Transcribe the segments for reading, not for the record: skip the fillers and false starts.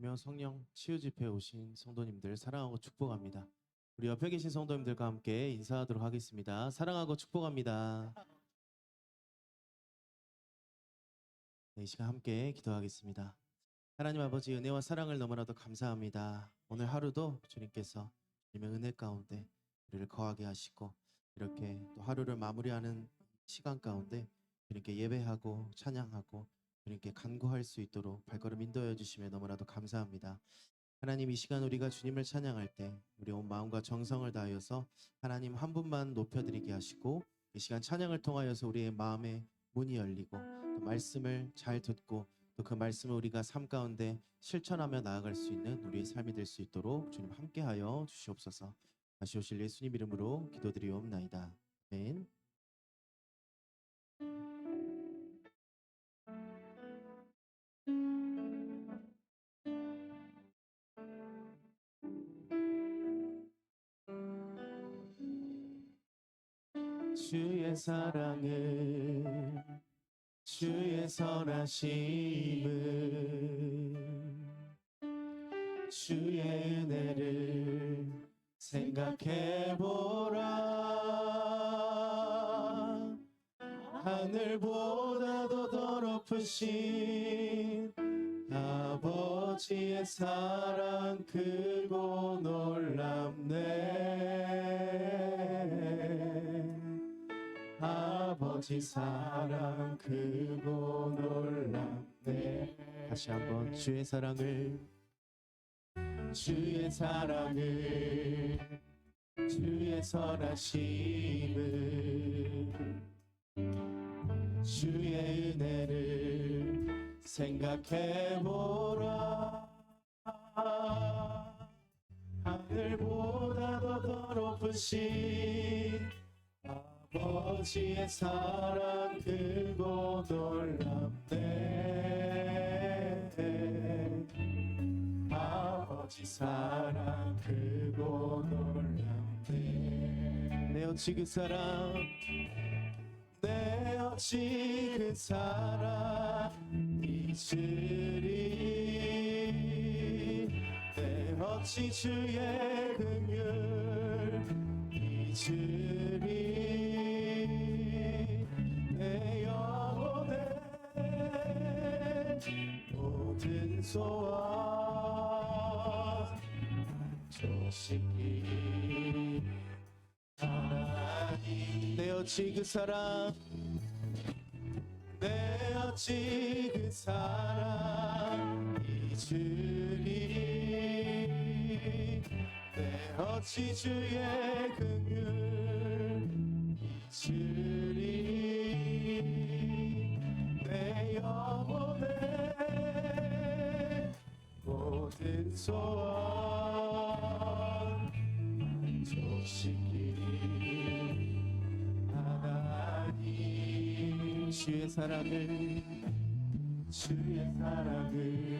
분명 성령 치유 집회에 오신 성도님들 사랑하고 축복합니다. 우리 옆에 계신 성도님들과 함께 인사하도록 하겠습니다. 사랑하고 축복합니다. 네, 이 시간 함께 기도하겠습니다. 하나님 아버지, 은혜와 사랑을 너무나도 감사합니다. 오늘 하루도 주님께서 주님의 은혜 가운데 우리를 거하게 하시고 이렇게 또 하루를 마무리하는 시간 가운데 주님께 예배하고 찬양하고 주님께 간구할 수 있도록 발걸음 인도해 주시며 너무나도 감사합니다. 하나님, 이 시간 우리가 주님을 찬양할 때 우리 온 마음과 정성을 다하여서 하나님 한 분만 높여드리게 하시고, 이 시간 찬양을 통하여서 우리의 마음의 문이 열리고 또 말씀을 잘 듣고 또 그 말씀을 우리가 삶 가운데 실천하며 나아갈 수 있는 우리의 삶이 될 수 있도록 주님 함께하여 주시옵소서. 다시 오실 예수님 이름으로 기도드리옵나이다. 아멘. 주의 사랑을, 주의 선하심을, 주의 은혜를 생각해보라. 하늘보다도 더 높으신 아버지의 사랑 크고 놀랍네. 아버지 사랑 크고 놀랍네. 다시 한번 주의 사랑을, 주의 사랑을, 주의 선하심을, 주의 은혜를 생각해보라. 하늘보다도 더 높으신 아버지의 사랑 크고 놀랍네. 아버지 사랑 크고 놀랍네. 내 어찌 그 사랑, 내 어찌 그 사랑 잊으리. 내 어찌 주의 긍휼 잊으리. 내 영혼의 모든 소원 조식이 하나님. 내 어찌 그 사랑, 내 어찌 그 사랑 잊으리. 내 어찌 주의 긍휼 잊으리. 내 영혼의 모든 소원 만족시키리. 하나님, 주의 사랑을, 주의 사랑을,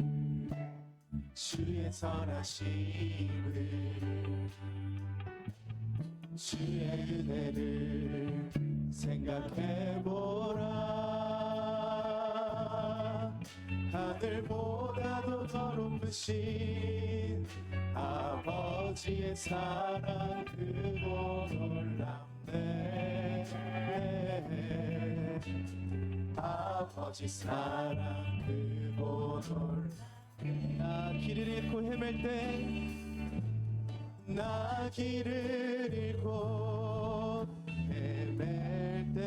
주의 선하심을, 주의 은혜를 생각해보라. 하늘보다도 더 높으신 아버지의 사랑 크고 놀랍네. 아버지 사랑 크고 놀랍네. 나 길을 잃고 헤맬 때, 나 길을 잃고 헤맬 때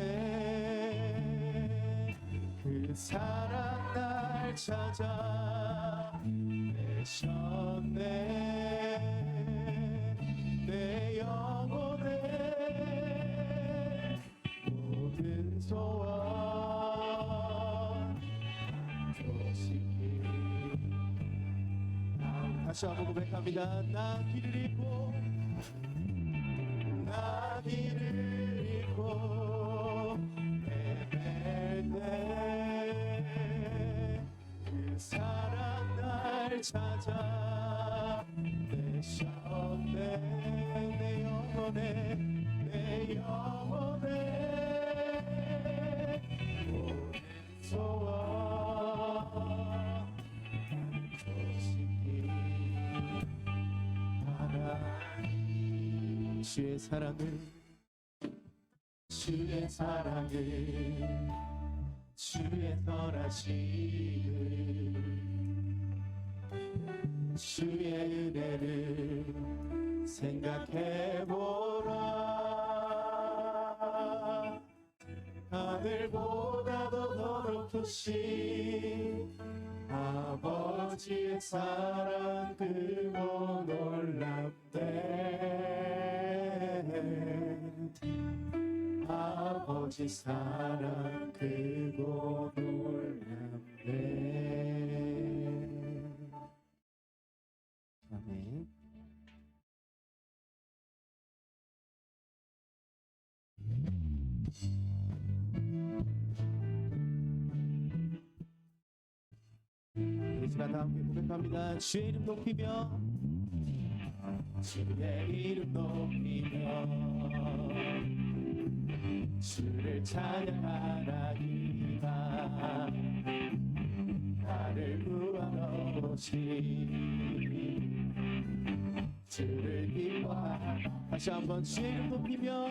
그 사랑 날 찾아 내셨네. 내 영혼의 모든 소원 조식이. 다시 한번 고백합니다. 나 길을 잃고, 나 길을 잃고 헤맬 때 그 사랑 날 찾아 내셨네. 내 영혼의, 내 영혼의 모든 소원 조식이 주의 사랑을 주의 사랑을 주의 선하심을 주의 은혜를 생각해보라. 하늘보다도 더 높으신 아버지의 사랑 크고 놀랍네. 아버지 사랑 크고 놀랍네. 아멘. 이 시간 다 함께 고백합니다. 주의 이름 높이며 주의 이름 높이며 주를 찬양하나이다. 나를 구하러 오신 주를 기뻐하라. 다시 한번 주의 이름 높이며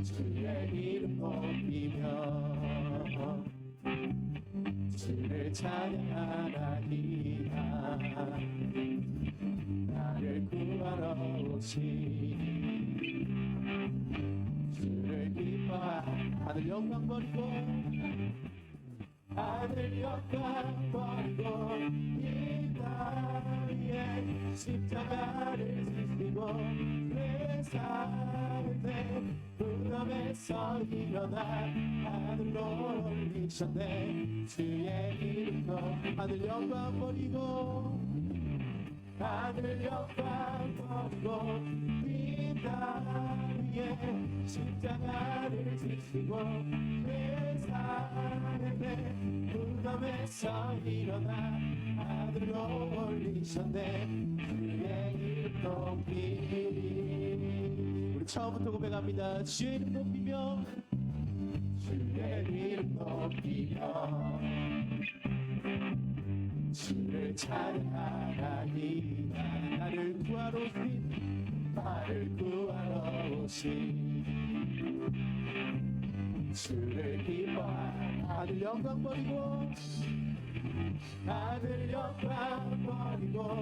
주의 이름 높이며 주를 찬양하나이다. 나를 구하러 오신 주를 기뻐하라. 하늘 영광 버리고 하늘 영광 버리고 이 땅 위에 십자가를 지시고 내 삶의 무덤에서 일어나 하늘로 올리셨네. 주의 이름으로 하늘 영광 버리고 하늘 영광 버리고 이 땅 위에 십자가를 지시고 내 삶의 무덤에서 일어나 하늘로 올리셨네. 주의 이름 높이. 우리 처음부터 고백합니다. 주의 이름 높이며 주의 이름 높이며 주를 찬양하나이다. 나를 구하러 오신 나를 구하러 오신 주를 기뻐하라. 하늘 영광 버리고 하늘 영광 버리고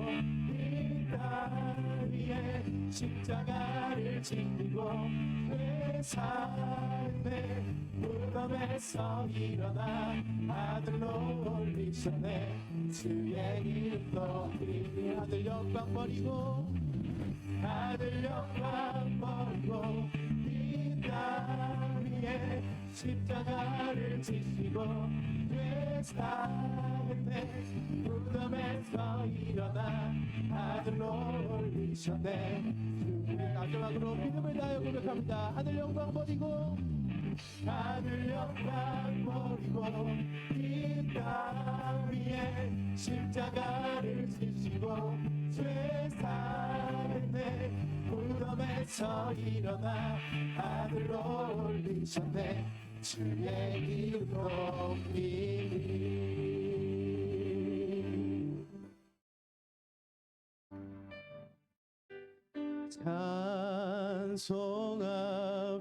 이 땅 위에 십자가를 지고 내 삶의 무덤에서 일어나 하늘로 올리셨네. 주의 이름 높이. 하늘 영광 버리고 하늘 영광 버리고 이 땅 위에 십자가를 지시고 내 삶의 무덤에서 일어나 하늘로 올리셨네. 주의 마지막으로 믿음을 다하여 고백합니다. 하늘 영광 버리고 하늘 영광 버리고 이 땅 위에 십자가를 지시고 죄 삶의 무덤에서 일어나 하늘로 올리셨네. 주의 이름 높이.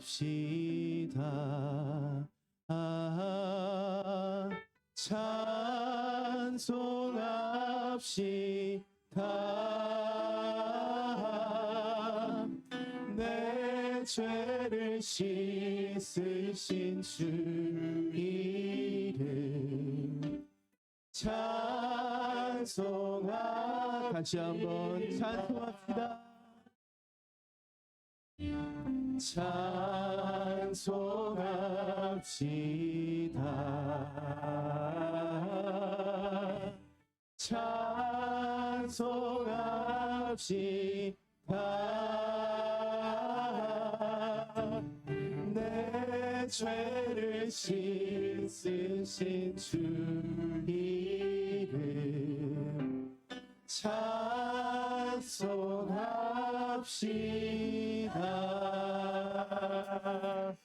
찬송합시다. 찬송합시다. 내 죄를 씻으신 주 이름 찬송하. 다시 한번 찬송합시다. 찬송합시다. 찬송합시다. 내 죄를 씻으신 주 이름 찬송합시다.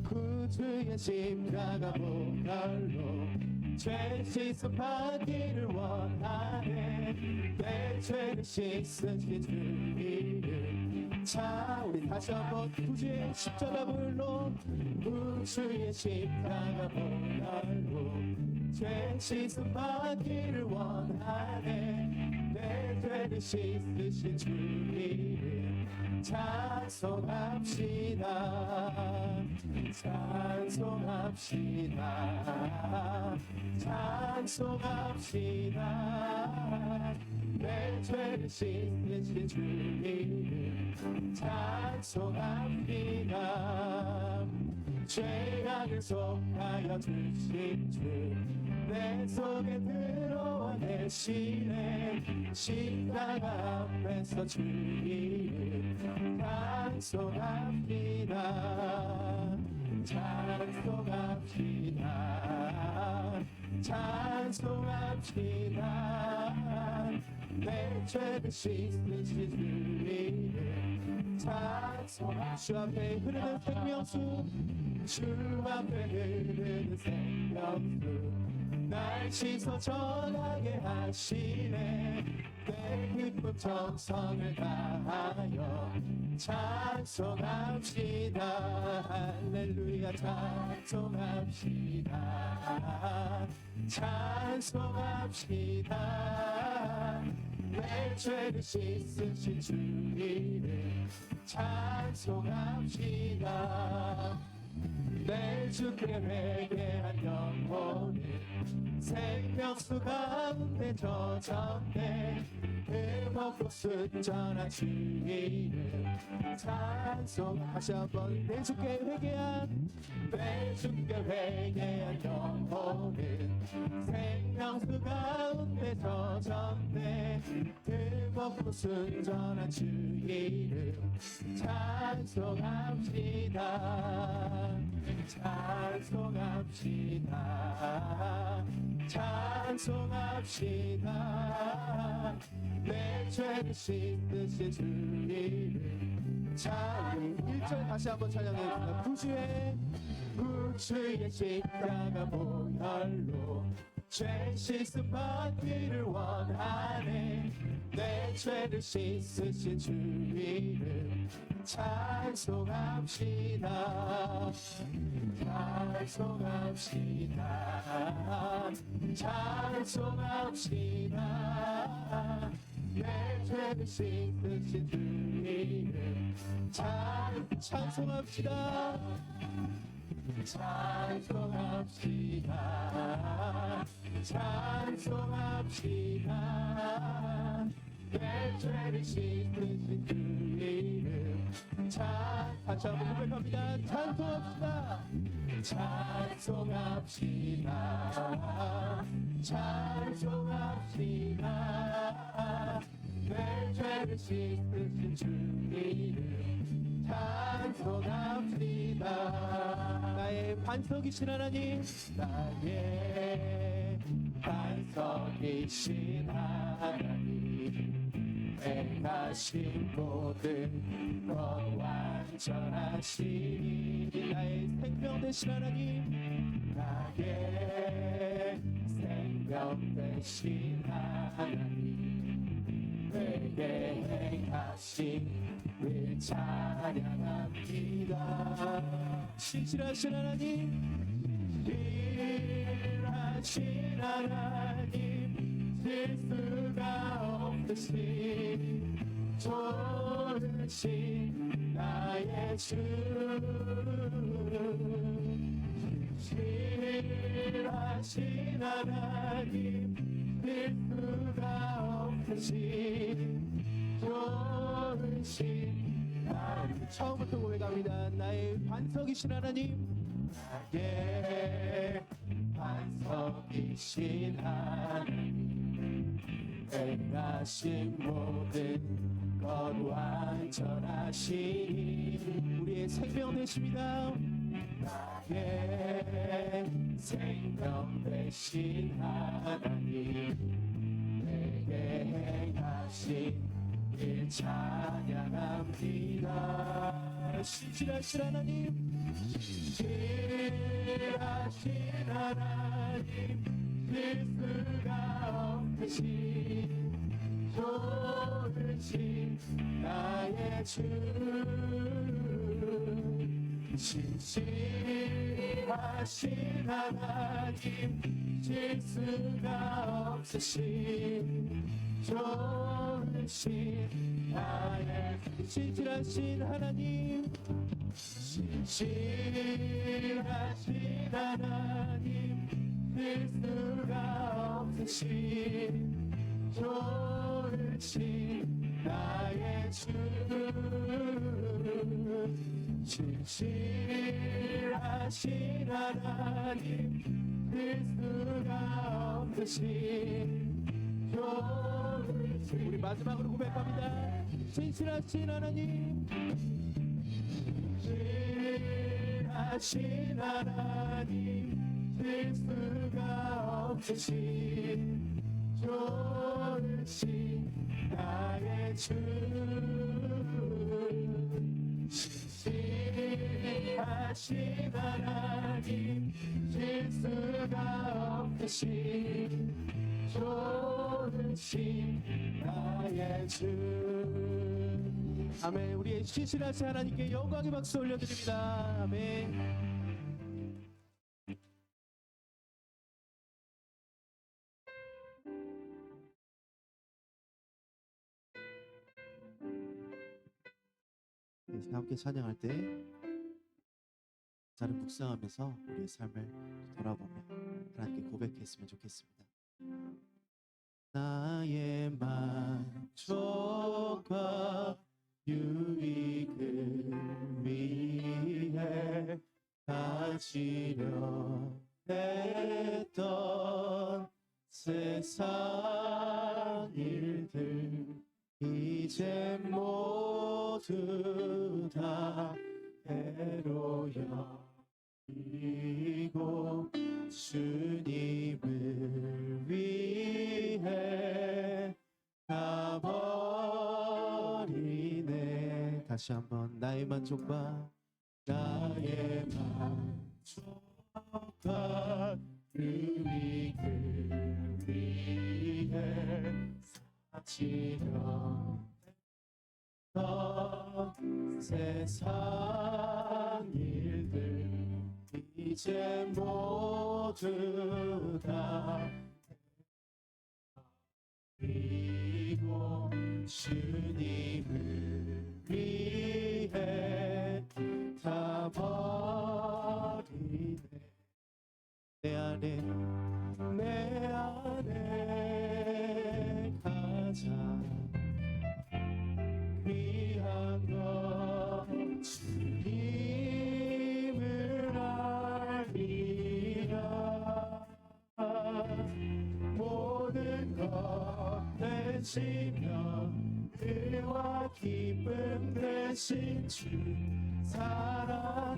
구주의 십자가 보혈로 죄 씻어받기를 원하네. 내 죄를 씻으신 주 이름 자 우리 다시 한번 구주의 십자가 보혈로 구주의 십자가 보혈로 죄 씻음 받기를 원하네 내 죄를 씻으신 주 이름 찬송합시다 찬송합시다 찬송합시다 내 죄를 씻으신 주 이름 찬송합니다 죄악을 속하여 주신 주 내 속에 들어와 계시네 십자가 앞에서 주 이름 찬송합니다 찬송합시다 찬송합시다 내 죄를 씻으신 주 이름 찬송합시다 주 앞에 흐르는 생명수 주 앞에 흐르는 생명수 날 씻어 전하게 하시네 내 기쁨 정성을 다하여 찬송합시다 할렐루야 찬송합시다 찬송합시다 내 죄를 씻으신 주 이름 찬송합시다 내 주께 회개한 영혼은 생명수 가운데 젖었네 흠없고 순전한 주 이름 찬송 다시 한번 내 주께 회개한 영혼은 생명수 가운데 젖었네 흠없고 순전한 주 이름 찬송합시다 찬송합시다 찬송합시다 내 죄를 씻으신 주 이름 자 우리 1절 다시 한번 찬양해봅니다 구주의 십자가 보혈로 죄 씻음 받기를 원하네 내 죄를 씻으신 주 이름 찬송합시다 찬송합시다 찬송합시다 내 죄를 씻으신 주 이름 찬송합시다 찬송합시다 찬송합시다 내 죄를 씻으신 주 이름 다시 한번 고백합니다 찬송합시다 찬송합시다 찬송합시다 내 죄를 씻으신 주 이름 찬송합시다 나의 반석이신 하나님 나의 반석이신 하나님 행하신 모든 것 완전하시니 나의 생명 되신 하나님 나의 생명 되신 하나님 내게 행하신 을 찬양합니다 신실하신 하나님 신실하신 하나님 실수가 없으신 좋으신 나의 주 신실하신 하나님 실수가 없으신 좋으신 처음부터 고백합니다 나의 반석이신 하나님 나의 반석이신 하나님 행하신 모든 것 완전하시니 우리의 생명 되십니다 나의 생명 되신 하나님 내게 행하신 일 찬양합니다 신실하신 하나님 신실하신 하나님 실수가 없으신 좋으신 나의 나의 주 신실하신 하나님 실수가 없으신 좋으신 나의 신실하신 하나님 신실하신 하나님 실수가 없으신 좋으신 나의 주 신실하신 하나님 실수가 없으신 좋으신 우리 마지막으로 고백합니다. 신실하신 하나님 신실하신 하나님 실수가 없으신 좋으신 나의 주 신실하신 하나님 실수가 없으신 좋으신 나의 주 아멘. 우리의 신실하신 하나님께 영광의 박수 올려드립니다. 아멘. 함께 찬양할 때 자를 묵상하면서 우리의 삶을 돌아보며 하나님께 고백했으면 좋겠습니다. 나의 만족과 유익을 위해 가지려 했던 세상 일들 이제 모두 다 해로 여기고 주님을 위해 가버리네. 다시 한번 나의 만족과 나의 만족과 유익을 위해 사치려 세상 일들 이제 모두 다 그리고 주님을 위해 다 버리네. 내 안에 가장 귀한 것 주님을 알리라. 모든 것 되시며 의와 기쁨 되신 주 사랑합니다.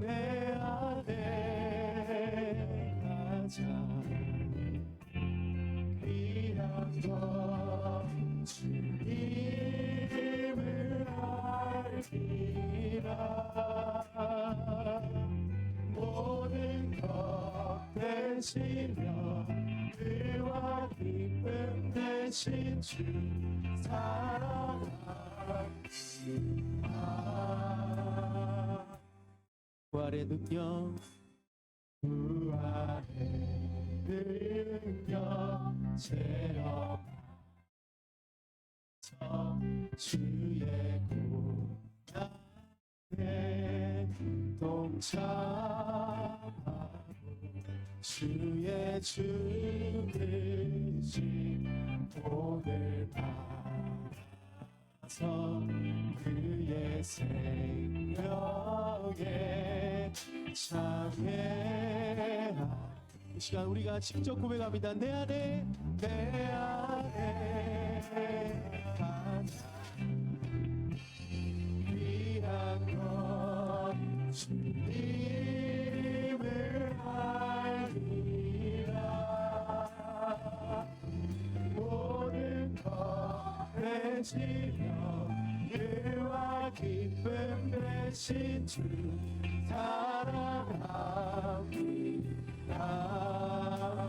내 안에 가장 귀한 것 주님을 알리라. 모든 것 되시며 의와 기쁨 되신 주 사랑합니다. 부활의 능력 체험하서 주의 고난에 동참하고 주의 죽으심 오늘 받아서 그의 생명에 참여하고 이 시간 우리가 직접 고백합니다. 내 안에 가장 귀한 것 주님을 알리라. 모든 것 되시며 의와 기쁨 되신 주 사랑합니다.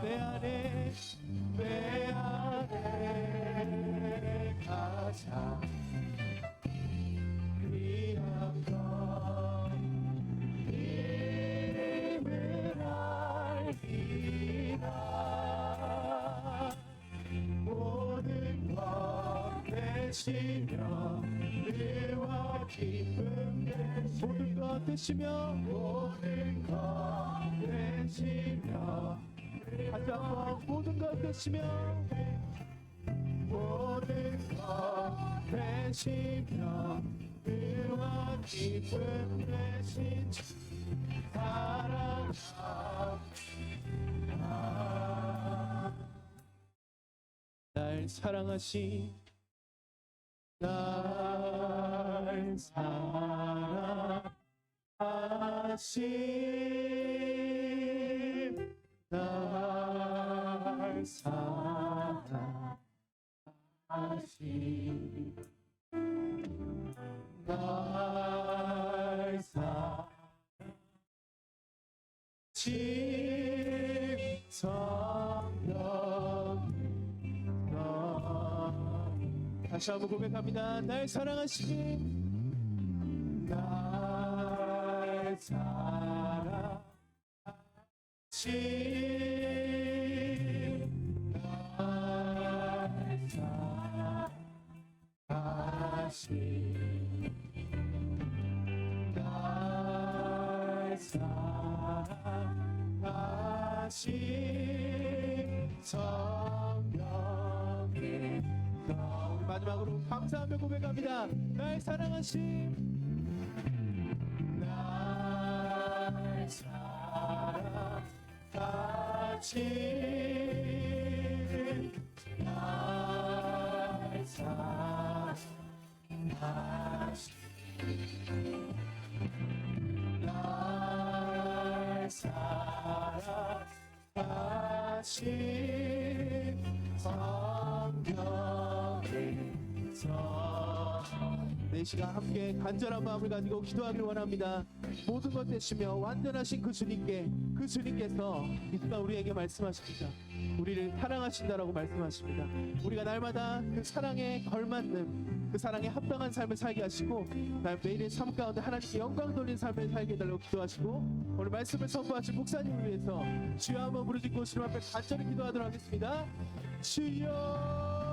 내 안에 되시며 의와 기쁨 되시며 모든 것 되시며 모든 것 되시며 다시 한번 모든 것 되시며 모든 것 되시며 의와 기쁨 되신 사랑합니다. 날 사랑하신 날 사랑하신 날 사랑하신 날 사랑하신 성령 다시 한번 고백합니다. 날 사랑하신 날 사랑하신 날 사랑하신 날 사랑하신 성령의 마지막으로 감사하며 고백합니다. 날 사랑하신 날 사랑하신 날 사랑하신 날 사랑하신 성령의 네 시간 함께 간절한 마음을 가지고 기도하기를 원합니다. 모든 것 되시며 완전하신 그 주님께서 이 순간 우리에게 말씀하십니다. 우리를 사랑하신다라고 말씀하십니다. 우리가 날마다 그 사랑에 걸맞는 그 사랑에 합당한 삶을 살게 하시고 매일의 삶 가운데 하나님께 영광 돌린 삶을 살게 해달라고 기도하시고 오늘 말씀을 선포하신 목사님을 위해서 주여 한번 부르짖고 주님 앞에 간절히 기도하도록 하겠습니다. 주여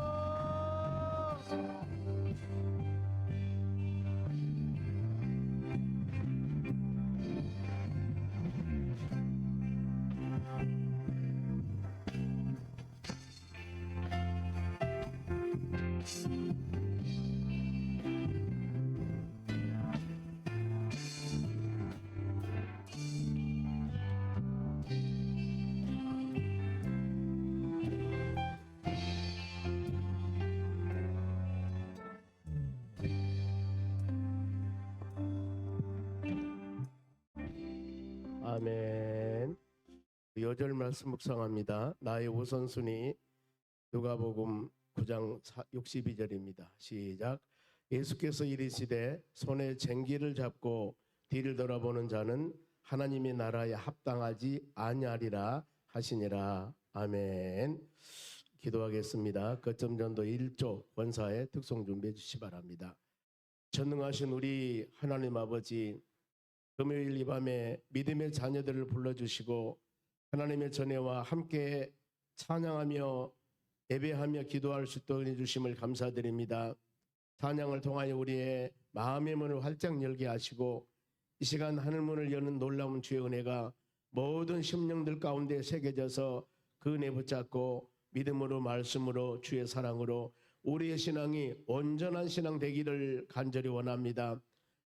아멘. 요절 말씀 묵상합니다. 나의 우선순위 누가복음 9장 62절입니다. 시작. 예수께서 이르시되 손에 쟁기를 잡고 뒤를 돌아보는 자는 하나님의 나라에 합당하지 아니하리라 하시니라. 아멘. 기도하겠습니다. 거점 전도 1조 권사의 특송 준비해 주시기 바랍니다. 전능하신 우리 하나님 아버지, 금요일 이 밤에 믿음의 자녀들을 불러주시고 하나님의 전혜와 함께 찬양하며 예배하며 기도할 수 있도록 해주심을 감사드립니다. 찬양을 통하여 우리의 마음의 문을 활짝 열게 하시고 이 시간 하늘문을 여는 놀라운 주의 은혜가 모든 심령들 가운데 새겨져서 그 은혜 붙잡고 믿음으로 말씀으로 주의 사랑으로 우리의 신앙이 온전한 신앙 되기를 간절히 원합니다.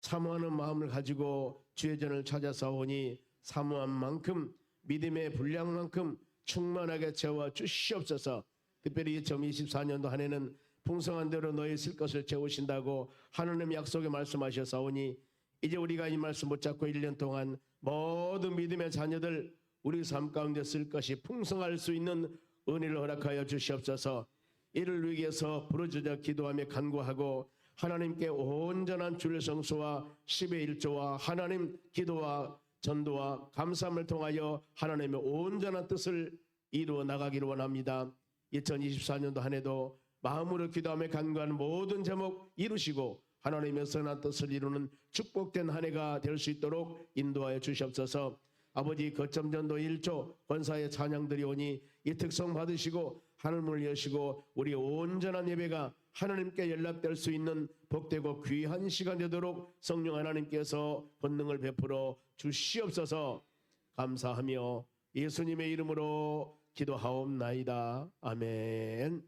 사모하는 마음을 가지고 주의 전을 찾아서오니 사모한 만큼 믿음의 분량만큼 충만하게 채워 주시옵소서. 특별히 2024년도 한 해는 풍성한 대로 너희 쓸 것을 채우신다고 하느님 약속에 말씀하셨사오니 이제 우리가 이 말씀 붙잡고 1년 동안 모든 믿음의 자녀들 우리 삶 가운데 쓸 것이 풍성할 수 있는 은혜를 허락하여 주시옵소서. 이를 위해서 부르짖어 기도하며 간구하고 하나님께 온전한 주일 성수와 10의 1조와 하나님 기도와 전도와 감사함을 통하여 하나님의 온전한 뜻을 이루어 나가기를 원합니다. 2024년도 한 해도 마음으로 기도하며 간구하는 모든 제목 이루시고 하나님의 선한 뜻을 이루는 축복된 한 해가 될 수 있도록 인도하여 주시옵소서. 아버지 거점 전도 1조 권사의 찬양들이 오니 이 특성 받으시고 하늘문을 여시고 우리 온전한 예배가 하나님께 연락될 수 있는 복되고 귀한 시간 되도록 성령 하나님께서 권능을 베풀어 주시옵소서. 감사하며 예수님의 이름으로 기도하옵나이다. 아멘.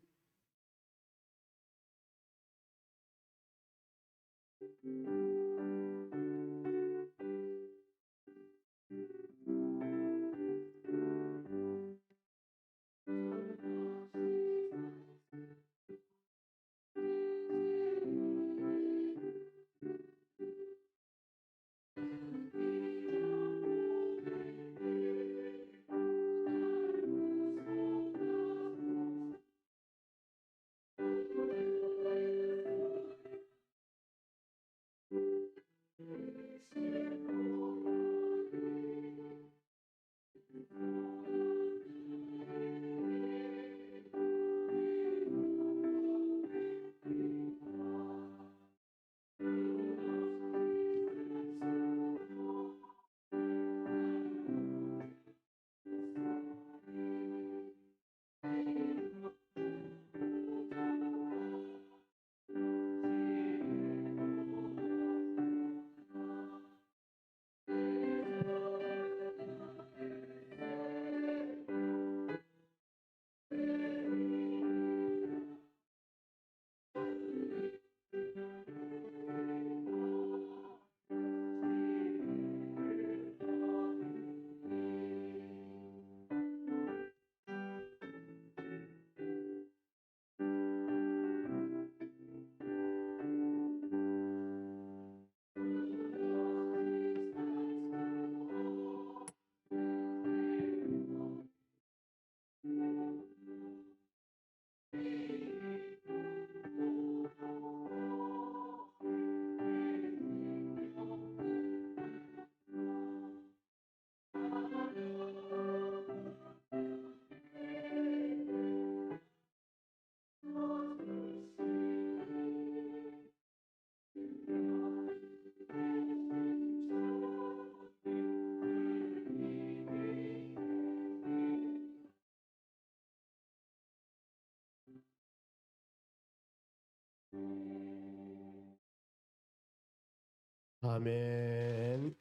아멘.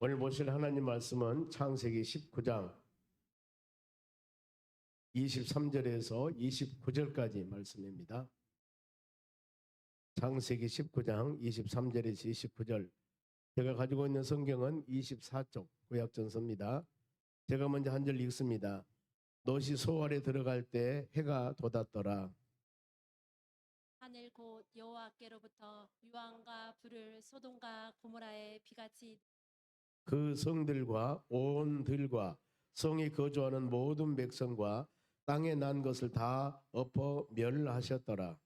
오늘 보실 하나님 말씀은 창세기 19장 23절에서 29절까지 말씀입니다. 창세기 19장 23절에서 29절. 제가 가지고 있는 성경은 24쪽 구약전서입니다. 제가 먼저 한 절 읽습니다. 롯이 소알에 들어갈 때 해가 돋았더라. 하늘 곧 여호와께로부터 유황과 불을 소돔과 고모라에 비같이 그 성들과 온 들과 성에 거주하는 모든 백성과 땅에 난 것을 다 엎어 멸하셨더라.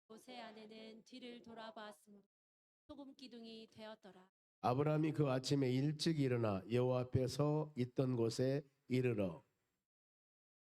롯의 아내는 뒤를 돌아보았으므로 소금 기둥이 되었더라. 아브라함이 그 아침에 일찍 일어나 여호와 앞에 서 있던 곳에 이르러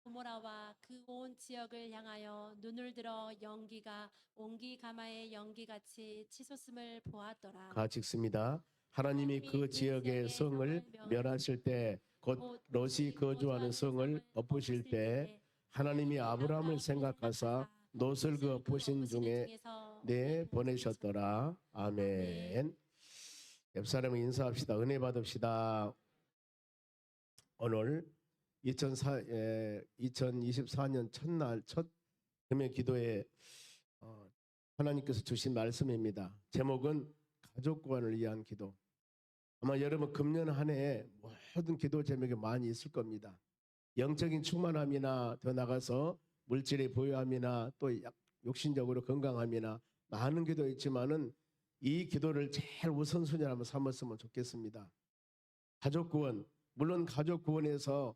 고모라와 그 온 지역을 향하여 눈을 들어 연기가 옹기 가마의 연기같이 치솟음을 보았더라. 같이 읽습니다. 하나님이 그 지역의 성을 멸하실 때 곧 롯이 거주하는 성을 엎으실 때 하나님이 아브라함을 생각하사 롯을 그 엎으신 중에 내 보내셨더라. 아멘. 옆 사람을 인사합시다. 은혜 받읍시다. 오늘 2024년 첫날 첫 금요 기도에 하나님께서 주신 말씀입니다. 제목은 가족 구원을 위한 기도. 아마 여러분 금년 한 해 모든 기도 제목이 많이 있을 겁니다. 영적인 충만함이나 더 나가서 물질의 부유함이나 또 육신적으로 건강함이나 많은 기도 있지만은 이 기도를 제일 우선순위로 한번 삼았으면 좋겠습니다. 가족 구원. 물론 가족 구원에서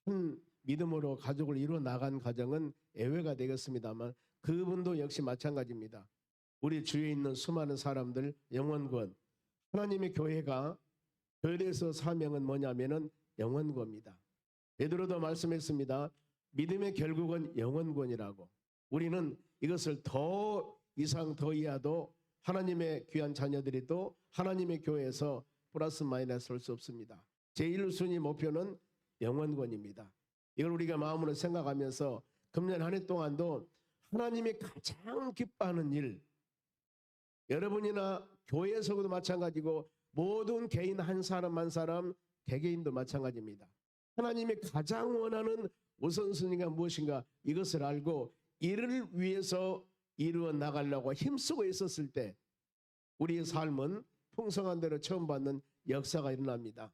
한 믿음으로 가족을 이루어 나간 가정은 예외가 되겠습니다만 그분도 역시 마찬가지입니다. 우리 주위에 있는 수많은 사람들 영혼 구원. 하나님의 교회가 교회에서 사명은 뭐냐면은 영혼 구원입니다. 베드로도 말씀했습니다. 믿음의 결국은 영혼 구원이라고. 우리는 이것을 더 이상 더 이하도 하나님의 귀한 자녀들이 또 하나님의 교회에서 플러스 마이너스 할 수 없습니다. 제1순위 목표는 영혼 구원입니다. 이걸 우리가 마음으로 생각하면서 금년 한 해 동안도 하나님이 가장 기뻐하는 일, 여러분이나 교회에서도 마찬가지고 모든 개인 한 사람 한 사람 개개인도 마찬가지입니다. 하나님이 가장 원하는 우선순위가 무엇인가 이것을 알고 이를 위해서 이루어 나가려고 힘쓰고 있었을 때 우리의 삶은 풍성한 대로 처음 받는 역사가 일어납니다.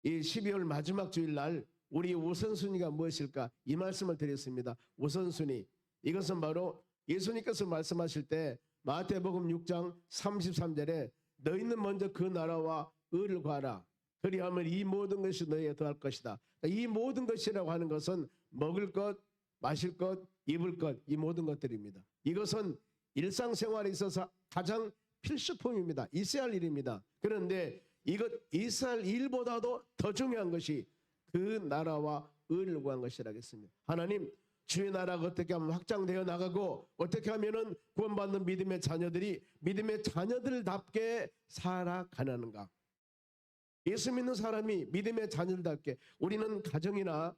이 12월 마지막 주일날 우리의 우선순위가 무엇일까 이 말씀을 드렸습니다. 우선순위, 이것은 바로 예수님께서 말씀하실 때 마태복음 6장 33절에 너희는 먼저 그 나라와 의를 구하라. 그리하면 이 모든 것이 너희에 더할 것이다. 이 모든 것이라고 하는 것은 먹을 것, 마실 것, 입을 것, 이 모든 것들입니다. 이것은 일상생활에 있어서 가장 필수품입니다. 있어야 할 일입니다. 그런데 이것 있어야 할 일보다도 더 중요한 것이 그 나라와 의를 구한 것이라겠습니다. 하나님, 주의 나라가 어떻게 하면 확장되어 나가고 어떻게 하면은 구원받는 믿음의 자녀들이 믿음의 자녀들답게 살아가는가. 예수 믿는 사람이 믿음의 자녀들답게, 우리는 가정이나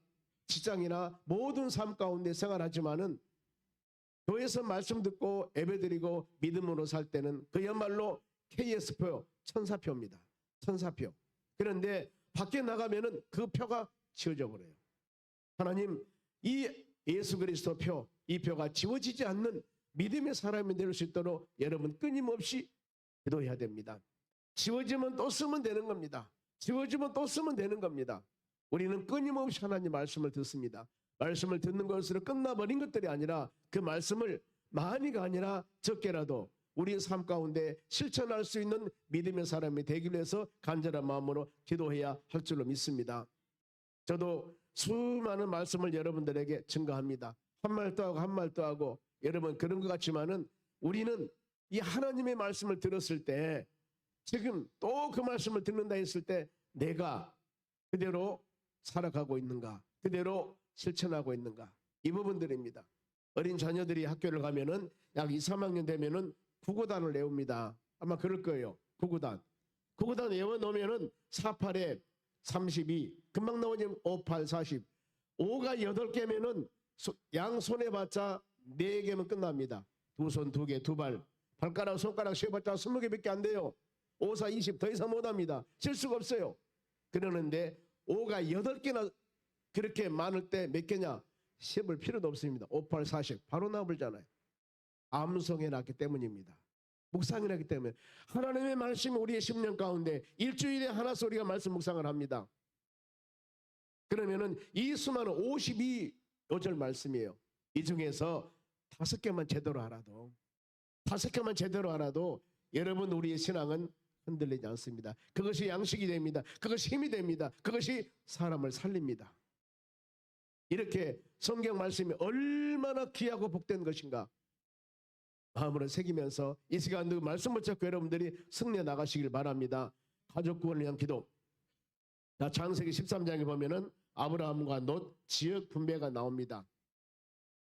직장이나 모든 삶 가운데 생활하지만은 교회에서 말씀 듣고 예배드리고 믿음으로 살 때는 그야말로 KS표, 천사표입니다. 천사표. 그런데 밖에 나가면은 그 표가 지워져 버려요. 하나님, 이 예수 그리스도 표, 이 표가 지워지지 않는 믿음의 사람이 될 수 있도록 여러분 끊임없이 기도해야 됩니다. 지워지면 또 쓰면 되는 겁니다. 지워지면 또 쓰면 되는 겁니다. 우리는 끊임없이 하나님 말씀을 듣습니다. 말씀을 듣는 것으로 끝나버린 것들이 아니라 그 말씀을 많이가 아니라 적게라도 우리의 삶 가운데 실천할 수 있는 믿음의 사람이 되기 위해서 간절한 마음으로 기도해야 할 줄로 믿습니다. 저도 수많은 말씀을 여러분들에게 증거합니다. 한 말도 하고 한 말도 하고 여러분 그런 것 같지만은 우리는 이 하나님의 말씀을 들었을 때 지금 또 그 말씀을 듣는다 했을 때 내가 그대로 살아가고 있는가, 그대로 실천하고 있는가, 이 부분들입니다. 어린 자녀들이 학교를 가면은 약 2, 3학년 되면은 구구단을 외웁니다. 아마 그럴 거예요. 구구단 외워놓으면은 48에 32 금방 나오지. 58, 40 5가 8개면은 양손에 봤자 4개면 끝납니다. 두 손 2개, 2발 발가락 손가락 세봤자 20개밖에 안 돼요. 5, 4, 20 더 이상 못합니다. 칠 수가 없어요. 그러는데 5가 8개나 그렇게 많을 때 몇 개냐? 세볼 필요도 없습니다. 5, 8, 40 바로 나버리잖아요. 암송해 놨기 때문입니다. 묵상해 놨기 때문에. 하나님의 말씀이 우리의 10년 가운데 일주일에 하나씩 우리가 말씀 묵상을 합니다. 그러면은 이 수많은 52요절 말씀이에요. 이 중에서 5개만 제대로 알아도 5개만 제대로 알아도 여러분 우리의 신앙은 흔들리지 않습니다. 그것이 양식이 됩니다. 그것이 힘이 됩니다. 그것이 사람을 살립니다. 이렇게 성경 말씀이 얼마나 귀하고 복된 것인가 마음으로 새기면서 이 시간도 말씀을 잡고 여러분들이 승리해 나가시길 바랍니다. 가족 구원을 위한 기도. 자, 창세기 13장에 보면은 아브라함과 롯 지역 분배가 나옵니다.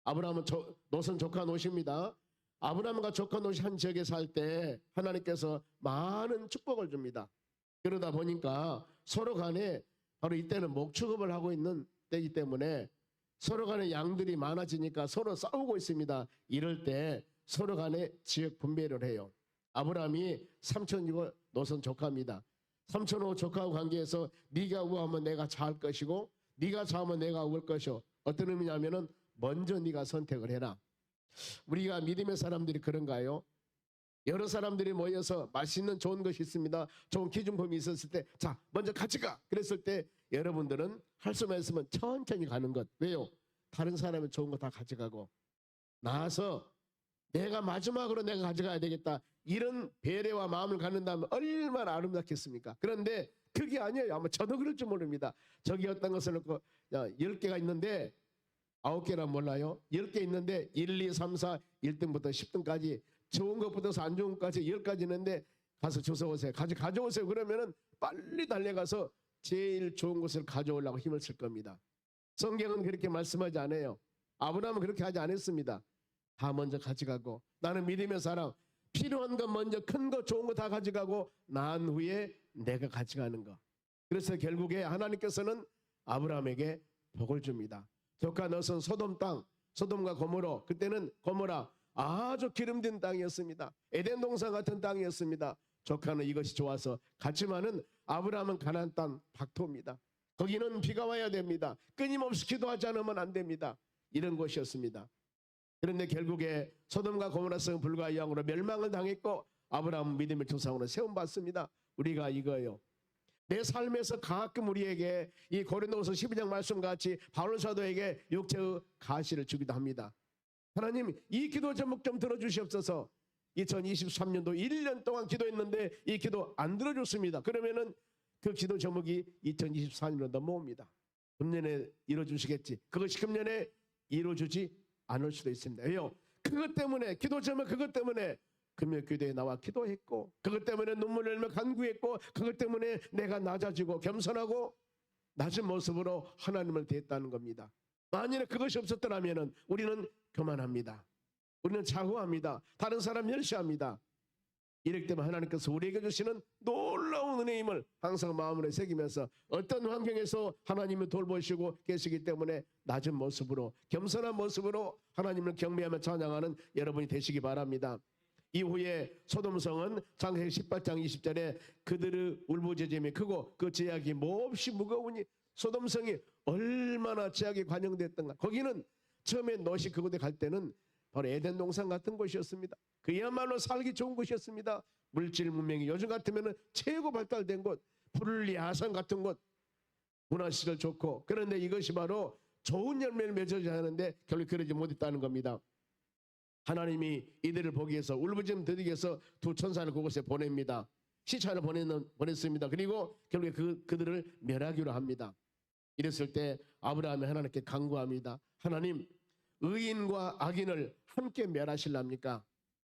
아브라함은 롯은 조카 롯입니다. 아브라함과 조카 롯이 한 지역에 살 때 하나님께서 많은 축복을 줍니다. 그러다 보니까 서로 간에 바로 이때는 목축업을 하고 있는 때이기 때문에 서로 간에 양들이 많아지니까 서로 싸우고 있습니다. 이럴 때 서로 간에 지역 분배를 해요. 아브라함이 삼촌이고 롯은 조카입니다. 삼촌하고 조카하고 관계에서 네가 우하면 내가 좌할 것이고 네가 좌하면 내가 우할 것이요. 어떤 의미냐면은 먼저 네가 선택을 해라. 우리가 믿음의 사람들이 그런가요? 여러 사람들이 모여서 맛있는 좋은 것이 있습니다. 좋은 기준품이 있었을 때 자 먼저 같이 가. 그랬을 때 여러분들은 할 수만 있으면 천천히 가는 것. 왜요? 다른 사람이 좋은 거 다 가져가고 나와서 내가 마지막으로 내가 가져가야 되겠다. 이런 배려와 마음을 갖는다면 얼마나 아름답겠습니까? 그런데 그게 아니에요. 아마 저도 그럴 줄 모릅니다. 저기 어떤 것을 놓고 10개가 있는데 9개나 몰라요. 10개 있는데 1, 2, 3, 4 1등부터 10등까지 좋은 것부터 안 좋은 것까지 10가지 있는데 가서 주워오세요. 가져오세요. 그러면은 빨리 달려가서 제일 좋은 것을 가져오려고 힘을 쓸 겁니다. 성경은 그렇게 말씀하지 않아요. 아브라함은 그렇게 하지 않았습니다. 다 먼저 가져가고 나는 믿음의 사람 필요한 것 먼저 큰 거 좋은 거 다 가져가고 난 후에 내가 가져가는 거. 그래서 결국에 하나님께서는 아브라함에게 복을 줍니다. 조카 롯은 소돔 땅 소돔과 고모라, 그때는 고모라 아주 기름진 땅이었습니다. 에덴 동산 같은 땅이었습니다. 조카는 이것이 좋아서 갔지만은 아브라함은 가나안 땅 박토입니다. 거기는 비가 와야 됩니다. 끊임없이 기도하지 않으면 안 됩니다. 이런 곳이었습니다. 그런데 결국에 소돔과 고모라성은 불과 이왕으로 멸망을 당했고 아브라함은 믿음의 조상으로 세움받습니다. 우리가 이거예요. 내 삶에서 가끔 우리에게 이 고린도후서 12장 말씀같이 바울 사도에게 육체의 가시를 주기도 합니다. 하나님, 이 기도 제목 좀 들어주시옵소서. 2023년도 1년 동안 기도했는데 이 기도 안 들어줬습니다. 그러면은 그 기도 제목이 2024년으로 넘어옵니다. 금년에 이루어주시겠지. 그것이 금년에 이루어주지 않을 수도 있습니다. 왜요? 그것 때문에, 기도 제목 그것 때문에 금요교대에 나와 기도했고, 그것 때문에 눈물을 흘리며 간구했고, 그것 때문에 내가 낮아지고 겸손하고 낮은 모습으로 하나님을 대했다는 겁니다. 만일에 그것이 없었더라면 우리는 교만합니다. 우리는 자후합니다. 다른 사람 멸시합니다. 이렇기 때문에 하나님께서 우리에게 주시는 놀라운 은혜임을 항상 마음으로 새기면서 어떤 환경에서 하나님을 돌보시고 계시기 때문에 낮은 모습으로, 겸손한 모습으로 하나님을 경배하며 찬양하는 여러분이 되시기 바랍니다. 이후에 소돔성은 창세기 18장 20절에 그들의 울부짖음이 크고 그 제약이 몹시 무거우니, 소돔성이 얼마나 제약이 관영됐던가. 거기는 처음에 롯이 그곳에 갈 때는 바로 에덴 동산 같은 곳이었습니다. 그야말로 살기 좋은 곳이었습니다. 물질 문명이 요즘 같으면 최고 발달된 곳, 푸를리 아산 같은 곳, 문화시설 좋고. 그런데 이것이 바로 좋은 열매를 맺어야 하는데 결국 그러지 못했다는 겁니다. 하나님이 이들을 보기 위해서, 울부짖음 드리기 위해서 두 천사를 그곳에 보냅니다. 시차를 보냈습니다. 그리고 결국에 그들을 멸하기로 합니다. 이랬을 때 아브라함이 하나님께 간구합니다. 하나님, 의인과 악인을 함께 멸하실랍니까?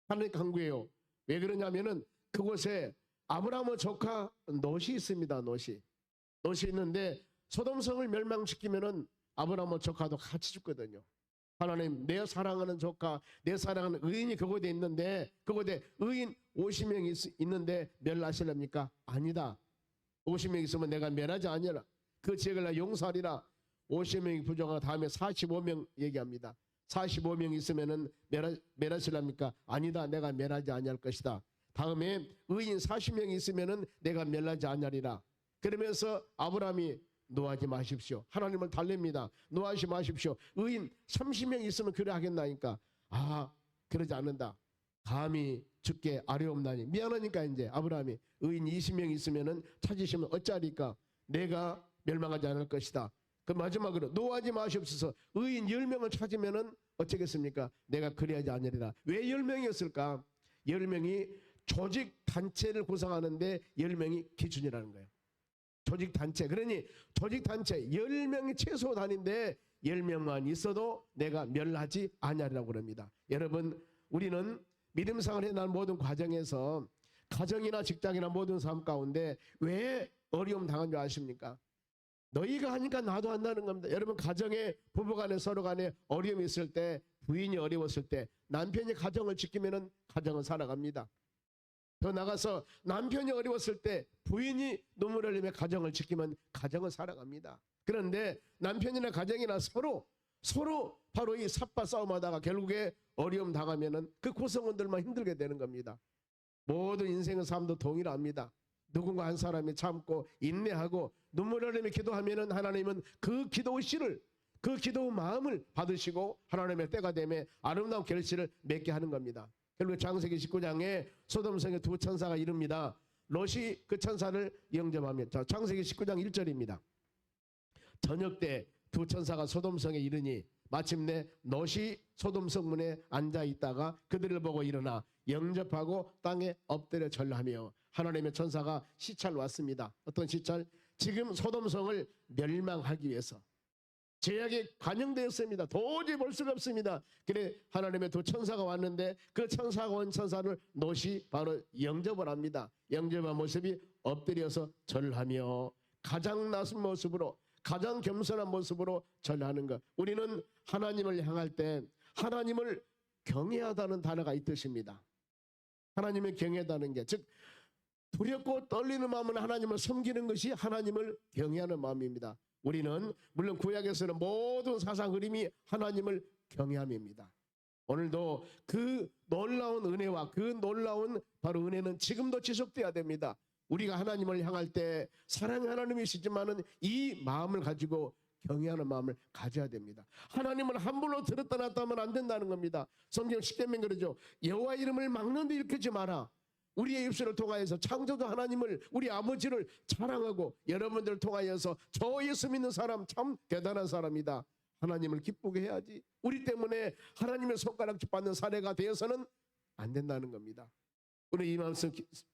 하나님 간구해요. 왜 그러냐면은 그곳에 아브라함의 조카 롯이 있습니다. 롯이 있는데 소돔성을 멸망시키면은 아브라함의 조카도 같이 죽거든요. 하나님, 내 사랑하는 조카, 내 사랑하는 의인이 그곳에 있는데, 그곳에 의인 50명이 있는데 멸하실랍니까? 아니다. 50명 있으면 내가 멸하지 아니라 그 지역을 나 용서하리라. 50명이 부족하고 다음에 45명 얘기합니다. 45명 있으면은 멸하실랍니까? 아니다. 내가 멸하지 아니할 것이다. 다음에 의인 40명이 있으면은 내가 멸하지 아니하리라. 그러면서 아브라함이 노하지 마십시오. 하나님을 달랩니다. 노하지 마십시오. 의인 30명 있으면 그래 하겠나니까. 그러지 않는다. 감히 죽게 아뢰옵나니. 미안하니까 이제 아브라함이 의인 20명 있으면은 찾으시면 어찌하리까? 내가 멸망하지 않을 것이다. 그 마지막으로 노하지 마시옵소서. 의인 10명을 찾으면은 어쩌겠습니까? 내가 그리하지 않으리라. 왜 10명이었을까? 10명이 조직 단체를 구성하는데 10명이 기준이라는 거예요. 조직 단체. 그러니 조직 단체 10명이 최소 단위인데 10명만 있어도 내가 멸하지 아니하리라고 그럽니다. 여러분, 우리는 믿음 생활을 해나가는 모든 과정에서 가정이나 직장이나 모든 삶 가운데 왜 어려움 당한 줄 아십니까? 너희가 하니까 나도 한다는 겁니다. 여러분, 가정에 부부간에 서로 간에 어려움이 있을 때, 부인이 어려웠을 때 남편이 가정을 지키면은 가정은 살아갑니다. 더 나가서 남편이 어려웠을 때 부인이 눈물을 흘리며 가정을 지키면 가정은 살아갑니다. 그런데 남편이나 가정이나 서로 바로 이 삽과 싸움하다가 결국에 어려움 당하면은 그 구성원들만 힘들게 되는 겁니다. 모든 인생의 삶도 동일합니다. 누군가 한 사람이 참고 인내하고 눈물을 흘리며 기도하면은 하나님은 그 기도의 씨를, 그 기도의 마음을 받으시고 하나님의 때가 되면 아름다운 결실을 맺게 하는 겁니다. 결국 창세기 19장에 소돔성의 두 천사가 이릅니다. 롯이 그 천사를 영접하며, 자, 창세기 19장 1절입니다. 저녁 때 두 천사가 소돔성에 이르니 마침내 롯이 소돔성 문에 앉아 있다가 그들을 보고 일어나 영접하고 땅에 엎드려 절하며, 하나님의 천사가 시찰 왔습니다. 어떤 시찰? 지금 소돔성을 멸망하기 위해서 제약이 관영되었습니다. 도저히 볼 수가 없습니다. 그래 하나님의 두 천사가 왔는데 그 천사가 온 천사를 롯이 바로 영접을 합니다. 영접한 모습이 엎드려서 절하며 가장 낮은 모습으로, 가장 겸손한 모습으로 절하는 것. 우리는 하나님을 향할 때 하나님을 경외하다는 단어가 이 뜻입니다. 하나님을 경외하다는 게, 즉 두렵고 떨리는 마음은 하나님을 섬기는 것이 하나님을 경외하는 마음입니다. 우리는 물론 구약에서는 모든 사상 흐름이 하나님을 경외함입니다. 오늘도 그 놀라운 은혜와 그 놀라운 바로 은혜는 지금도 지속돼야 됩니다. 우리가 하나님을 향할 때 사랑의 하나님이시지만은 이 마음을 가지고 경외하는 마음을 가져야 됩니다. 하나님을 함부로 들었다 놨다 하면 안 된다는 겁니다. 성경 10계명 그러죠. 여호와 이름을 막는 데 일으키지 마라. 우리의 입술을 통하여서 창조주 하나님을 우리 아버지를 자랑하고 여러분들을 통하여서 저 예수 믿는 사람 참 대단한 사람이다. 하나님을 기쁘게 해야지. 우리 때문에 하나님의 손가락질 받는 사례가 되어서는 안 된다는 겁니다. 우리 이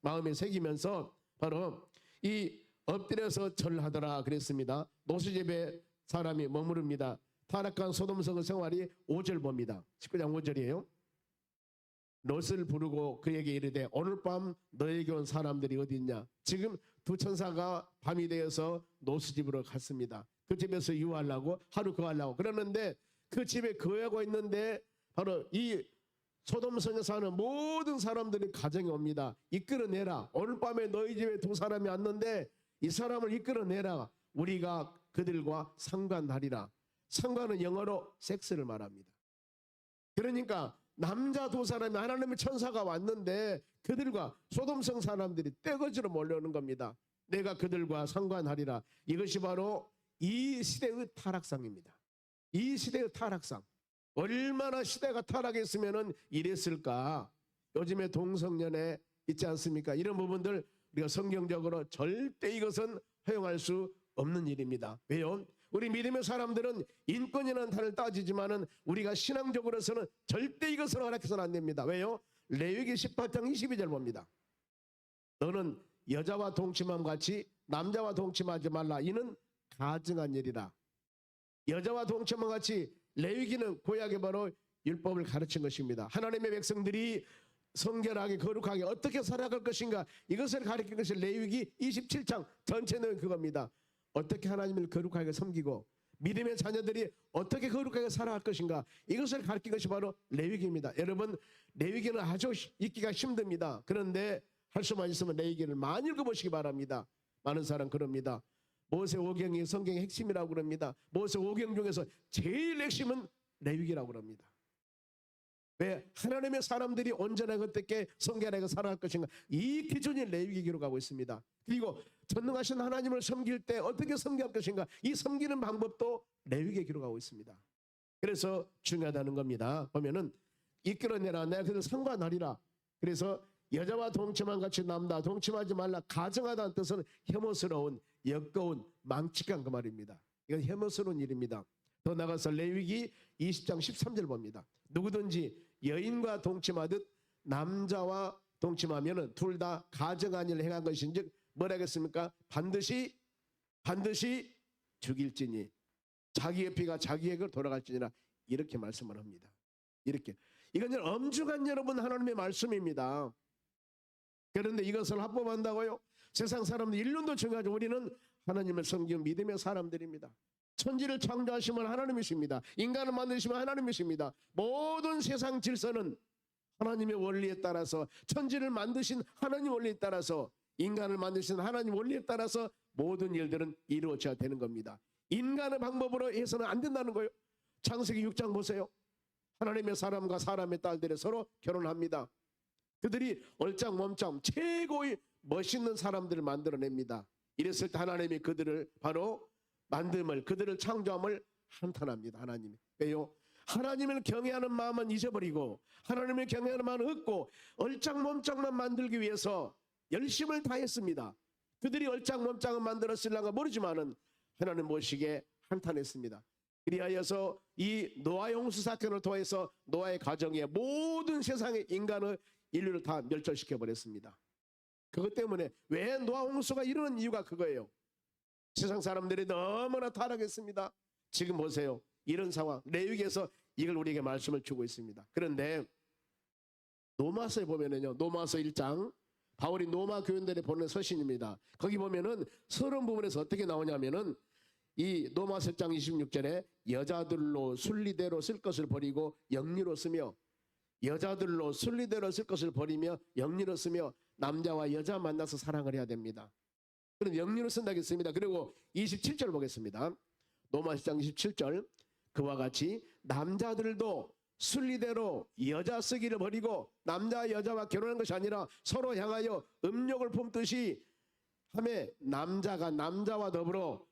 마음에 새기면서 바로 이 엎드려서 절하더라 그랬습니다. 노수집에 사람이 머무릅니다. 타락한 소돔성의 생활이 5절 봅니다. 19장 5절이에요. 롯을 부르고 그에게 이르되 오늘 밤 너에게 온 사람들이 어디 있냐. 지금 두 천사가 밤이 되어서 노수집으로 갔습니다. 그 집에서 유하려고 하루 거하려고 그러는데 그 집에 거하고 있는데 바로 이 소돔성에 사는 모든 사람들이 가정에 옵니다. 이끌어내라. 오늘 밤에 너희 집에 두 사람이 왔는데 이 사람을 이끌어내라. 우리가 그들과 상관하리라. 상관은 영어로 섹스를 말합니다. 그러니까 남자 두 사람이 하나님의 천사가 왔는데 그들과 소돔성 사람들이 떼거지로 몰려오는 겁니다. 내가 그들과 상관하리라. 이것이 바로 이 시대의 타락상입니다. 이 시대의 타락상. 얼마나 시대가 타락했으면 이랬을까. 요즘에 동성연애 있지 않습니까? 이런 부분들 우리가 성경적으로 절대 이것은 허용할 수 없는 일입니다. 왜요? 우리 믿음의 사람들은 인권이라는 단을 따지지만은 우리가 신앙적으로서는 절대 이것을 허락해서는 안 됩니다. 왜요? 레위기 18장 22절 봅니다. 너는 여자와 동침함 같이 남자와 동침하지 말라. 이는 가증한 일이라. 여자와 동침함 같이 레위기는 구약의 바로 율법을 가르친 것입니다. 하나님의 백성들이 성결하게 거룩하게 어떻게 살아갈 것인가 이것을 가르친 것이 레위기 27장 전체 내용 그겁니다. 어떻게 하나님을 거룩하게 섬기고 믿음의 자녀들이 어떻게 거룩하게 살아갈 것인가 이것을 가르친 것이 바로 레위기입니다. 여러분 레위기는 아주 읽기가 힘듭니다. 그런데 할 수만 있으면 레위기를 많이 읽어보시기 바랍니다. 많은 사람 그럽니다. 모세오경이 성경의 핵심이라고 그럽니다. 모세오경 중에서 제일 핵심은 레위기라고 그럽니다. 왜? 하나님의 사람들이 온전하게 어떻게 성결하게 살아갈 것인가 이 기준이 레위기 기록하고 있습니다. 그리고 전능하신 하나님을 섬길 때 어떻게 섬길 것인가 이 섬기는 방법도 레위기에 기록하고 있습니다. 그래서 중요하다는 겁니다. 보면은 이끌어내라 내가 그들 상관하리라. 그래서 여자와 동침한 같이 남다 동침하지 말라. 가정하다는 뜻은 혐오스러운 역겨운 망측한 그 말입니다. 이건 혐오스러운 일입니다. 더 나가서 레위기 20장 13절 봅니다. 누구든지 여인과 동침하듯 남자와 동침하면은 둘 다 가증한 일을 행한 것인즉 뭐라 하겠습니까? 반드시 죽일지니 자기의 피가 자기에게 돌아갈지니라 이렇게 말씀을 합니다. 이렇게 이건 엄중한 여러분 하나님의 말씀입니다. 그런데 이것을 합법한다고요? 세상 사람들 인륜도 중요하죠. 우리는 하나님을 섬기는 믿음의 사람들입니다. 천지를 창조하시면 하나님이십니다. 인간을 만드시면 하나님이십니다. 모든 세상 질서는 하나님의 원리에 따라서 천지를 만드신 하나님 원리에 따라서 인간을 만드신 하나님 원리에 따라서 모든 일들은 이루어져야 되는 겁니다. 인간의 방법으로 해서는 안 된다는 거예요. 창세기 6장 보세요. 하나님의 사람과 사람의 딸들이 서로 결혼합니다. 그들이 얼짱멈짱 최고의 멋있는 사람들을 만들어냅니다. 이랬을 때 하나님이 그들을 바로 만듦을 그들을 창조함을 한탄합니다. 하나님이. 왜요? 하나님을 경외하는 마음은 잊어버리고 하나님을 경외하는 마음은 얻고 얼짱몸짱만 만들기 위해서 열심을 다했습니다. 그들이 얼짱몸짱을 만들었을랑가 모르지만은 하나님 모시게 한탄했습니다. 그리하여서 이 노아 홍수 사건을 통해서 노아의 가정에 모든 세상의 인간의 인류를 다 멸절시켜 버렸습니다. 그것 때문에 왜 노아 홍수가 일어난 이유가 그거예요. 세상 사람들이 너무나 타락했습니다. 지금 보세요. 이런 상황 레위기에서 이걸 우리에게 말씀을 주고 있습니다. 그런데 로마서에 보면은요. 로마서 1장 바울이 로마 교인들에 보낸 서신입니다. 거기 보면은 서론 부분에서 어떻게 나오냐면은 이 로마서 1장 26절에 여자들로 순리대로 쓸 것을 버리고 영리로 쓰며 여자들로 순리대로 쓸 것을 버리며 영리로 쓰며 남자와 여자 만나서 사랑을 해야 됩니다. 그런 영리로 쓴다겠습니다. 그리고 27절 보겠습니다. 로마 10장 27절 그와 같이 남자들도 순리대로 여자 쓰기를 버리고 남자 여자와 결혼한 것이 아니라 서로 향하여 음욕을 품듯이 하매 남자가 남자와 더불어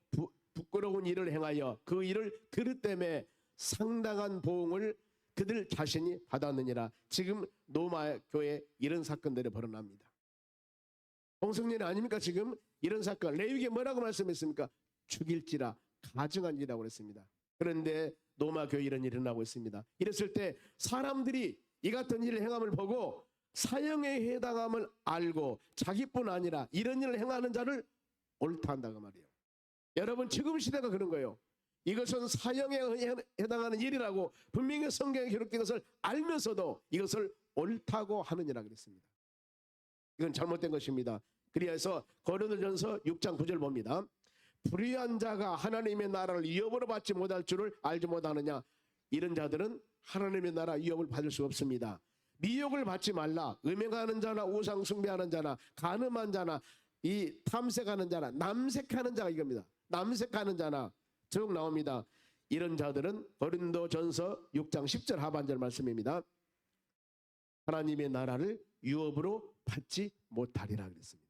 부끄러운 일을 행하여 그 일을 그릇 때문에 상당한 보응을 그들 자신이 받았느니라. 지금 로마 교회 이런 사건들이 벌어납니다. 동성연애 아닙니까? 지금 이런 사건 레위기에 뭐라고 말씀했습니까? 죽일지라 가증한지라고 그랬습니다. 그런데 로마 교회 이런 일이 일어나고 있습니다. 이랬을 때 사람들이 이 같은 일을 행함을 보고 사형에 해당함을 알고 자기뿐 아니라 이런 일을 행하는 자를 옳다 한다고 말이에요. 여러분 지금 시대가 그런 거예요. 이것은 사형에 해당하는 일이라고 분명히 성경에 기록된 것을 알면서도 이것을 옳다고 하느니라 그랬습니다. 이건 잘못된 것입니다. 그래서 고린도전서 6장 9절 봅니다. 불의한 자가 하나님의 나라를 위협으로 받지 못할 줄을 알지 못하느냐. 이런 자들은 하나님의 나라 위협을 받을 수 없습니다. 미혹을 받지 말라. 음행하는 자나 우상 숭배하는 자나 간음한 자나 이 탐색하는 자나 남색하는 자가 이겁니다. 남색하는 자나 쭉 나옵니다. 이런 자들은 고린도전서 6장 10절 하반절 말씀입니다. 하나님의 나라를 유업으로 받지 못하리라 그랬습니다.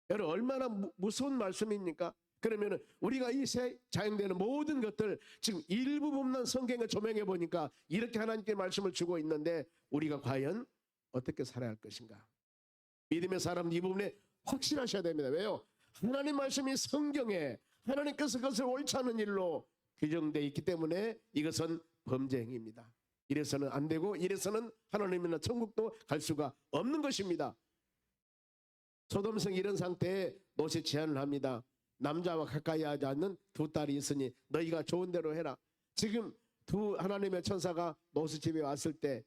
여러분 얼마나 무서운 말씀입니까? 그러면 우리가 이 새 자연되는 모든 것들 지금 일부 부분만 성경에 조명해 보니까 이렇게 하나님께 말씀을 주고 있는데 우리가 과연 어떻게 살아야 할 것인가? 믿음의 사람 이 부분에 확실하셔야 됩니다. 왜요? 하나님 말씀이 성경에 하나님께서 그것을 옳지 않은 일로 규정되어 있기 때문에 이것은 범죄 행위입니다. 이래서는 안 되고 이래서는 하나님이나 천국도 갈 수가 없는 것입니다. 소돔성 이런 상태에 롯이 제안을 합니다. 남자와 가까이 하지 않는 두 딸이 있으니 너희가 좋은 대로 해라. 지금 두 하나님의 천사가 롯의 집에 왔을 때